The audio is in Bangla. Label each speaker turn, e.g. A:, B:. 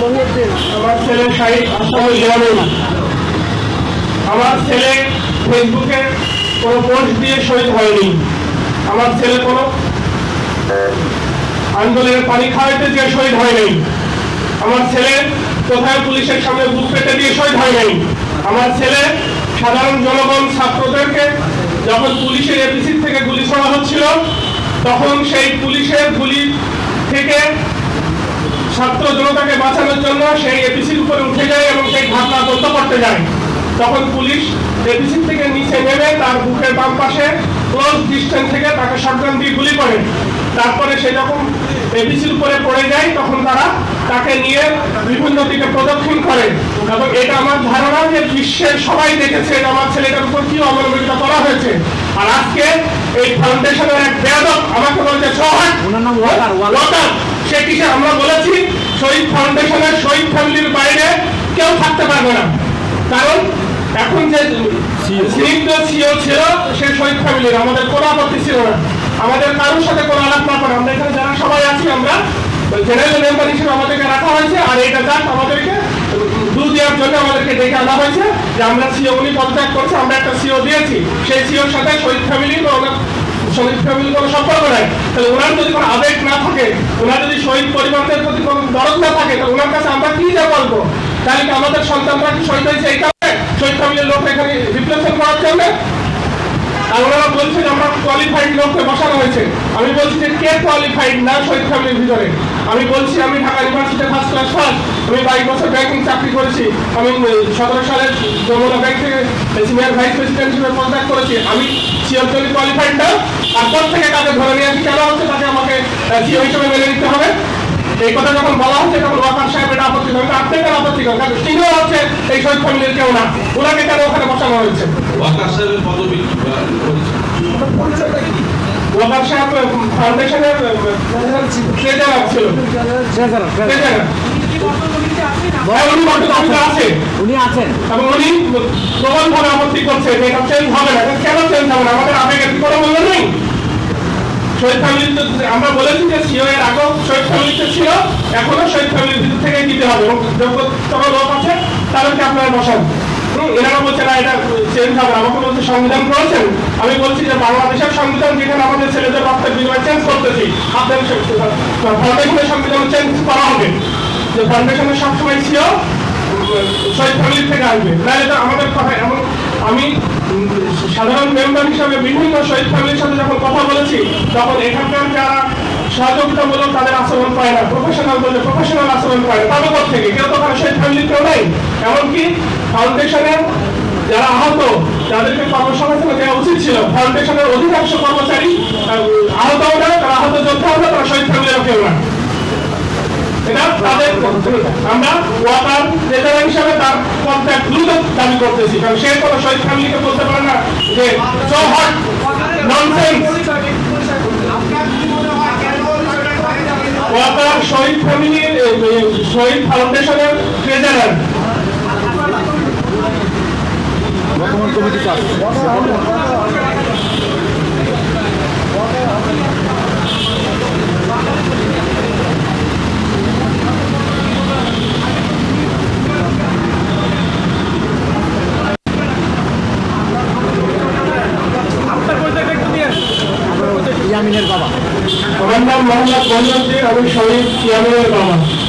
A: আমার ছেলে শাহিদ আসামি জানেন, আমার ছেলে ফেসবুকে কোনো পোস্ট দিয়ে শহীদ হয়নি। আমার ছেলে কোনো আন্দোলনের পানি খাওয়াইতে যে শহীদ হয় নাই। আমার ছেলে কোথায় পুলিশের সামনে বুক পেতে দিয়ে শহীদ হয় নাই। আমার ছেলে সাধারণ জনগণ ছাত্রদেরকে যখন পুলিশের এপিসি থেকে গুলি ছোড়া হচ্ছিল, তখন সেই পুলিশের গুলি থেকে ছাত্র জনতাকে বাঁচানোর জন্য সেই এপিসির উপরে উঠে যায় এবং সেই ঘটনা তদন্ত করতে যায়। তখন পুলিশ এপিসি থেকে নিচে নেমে তার বুকের বাম পাশে ক্লোজ ডিস্টেন্স থেকে তাকে শটগান দিয়ে গুলি করে। তারপরে সে যখন এপিসির উপরে পড়ে যায়, তখন তারা তাকে নিয়ে বিভিন্ন দিকে প্রদক্ষিণ করে এবং এটা আমার ধারণা যে বিশ্বের সবাই দেখেছে আমার ছেলেটার উপর কি অবলম্বন করা হয়েছে। আর আজকে এই ফাউন্ডেশনের এক বেয়াদব আমাকে বলছে সে কিসে আমরা বলেছি শহীদ ফাউন্ডেশনের শহীদ ফ্যামিলির বাইরে কেউ থাকতে পারবে না, কারণ এখন যে স্নিগ্ধ সিও ছিল সে শহীদ ফ্যামিলির, আমাদের কোনো আপত্তি ছিল না, আমাদের কারোর সাথে কোনো আলাপ না করে আমরা এখানে যারা সবাই আছি আমরা জেনারেল মেম্বার হিসেবে আমাদেরকে রাখা হয়েছে। আর এটা জাস্ট আমাদেরকে দু দেওয়ার জন্য আমাদেরকে ডেকে আনা হয়েছে যে আমরা সিও উনি পদত্যাগ করছে, আমরা একটা সিও দিয়েছি, সেই সিওর সাথে শহীদ ফ্যামিলি শহীদ ফ্যামিলির কোনো সম্পর্ক নাই। তাহলে ওনার যদি কোনো আবেগ না থাকে, ওনার যদি শহীদ পরিবারদের প্রতি কোনো দরদ না থাকে, তাহলে ওনার কাছে আমরা কি যা বলবো? তাহলে কি আমাদের সন্তানরা কি শহীদ হয়েছে এই কারণে শহীদ ফ্যামিলির লোক এখানে রিপ্লেসমেন্ট করার জন্য? আর ওনারা বলছে যে আমরা কোয়ালিফাইড লোককে বসানো হয়েছে। আমি বলছি যে কে কোয়ালিফাইড না শহীদ ফ্যামিলির ভিতরে? আমি বলছি আমি Dhaka university first class first, আমি 22 বছর ব্যাংকিং চাকরি করেছি, আমি 17 সালে যমুনা ব্যাংক থেকে সিনিয়র ভাইস প্রেসিডেন্ট হিসেবে পদত্যাগ করেছি। আমি সিওর জন্য কোয়ালিফাইড না, আর পর থেকে কাকে ধরে নিয়ে আসি কেন হচ্ছে তাকে আমাকে সিও হিসেবে মেনে নিতে হবে? এই কথা যখন বলা হচ্ছে তখন ওয়াকার সাহেব এটা আপত্তি করেন, আপনি কেন আপত্তি করেন? কারণ তিনিও হচ্ছে এই শহীদ ফ্যামিলির কেউ না, ওনাকে কেন ওখানে বসানো হয়েছে?
B: ওয়াকার সাহেবের পদবি
A: ওয়াকার সাহেব ফাউন্ডেশনের ট্রেজারার ছিল,
C: উনি আছেন
A: এবং উনি প্রবলভাবে আপত্তি করছে যে এটা চেঞ্জ হবে না। কেন চেঞ্জ হবে না? আমাদের আবেগের কোনো মূল্য নেই। শহীদ ফ্যামিলি আমরা বলেছি যে সিও এর আগেও শহীদ ফ্যামিলিতে ছিল, এখনো শহীদ ফ্যামিলির ভিতর থেকে দিতে হবে এবং যোগ্যতর লোক আছে তাদেরকে আপনারা বসান। এনারা বলছে না এটা চেঞ্জ হবে, আমাকে বলছে সংবিধান করেছেন। আমি বলছি যে বাংলাদেশের সংবিধান যেখানে আমাদের ছেলেদের রক্তের বিনিময়ে চেঞ্জ করতেছি, আপনাদের ফাউন্ডেশনের সংবিধান চেঞ্জ করা হবে যে ফাউন্ডেশনের সবসময় সিও শহীদ ফ্যামিলি থেকে আসবে, নাহলে তো আমাদের কথা এমন। আমি সাধারণ মেম্বার হিসাবে বিভিন্ন শহীদ ফ্যামিলির সাথে যখন কথা বলেছি, তখন এখানকার যারা সহযোগিতামূলক তাদের আচরণ পায় না, প্রফেশনাল বলে প্রফেশনাল আচরণ পায় না, তাদের পর থেকে কেউ তো ওখানে শহীদ ফ্যামিলির কেউ নেই। এমনকি ফাউন্ডেশনের যারা আহত তাদেরকে কর্মসংস্থান দেওয়া উচিত ছিল। ফাউন্ডেশনের অধিকাংশ কর্মচারী আহতও না, তারা আহত যোদ্ধাও না, তারা শহীদ ফ্যামিলিরও কেউ না। এটা তাদের আমরা ওয়াকার ট্রেজারার হিসাবে তার পদত্যাগ দ্রুত দাবি করতেছি, কারণ সে কোনো শহীদ ফ্যামিলিকে বলতে পারে না যে সো হট ননসেন্স। ওয়াকার শহীদ ফ্যামিলির শহীদ ফাউন্ডেশনের ট্রেজারার
C: বর্তমান কমিটিতে আছে।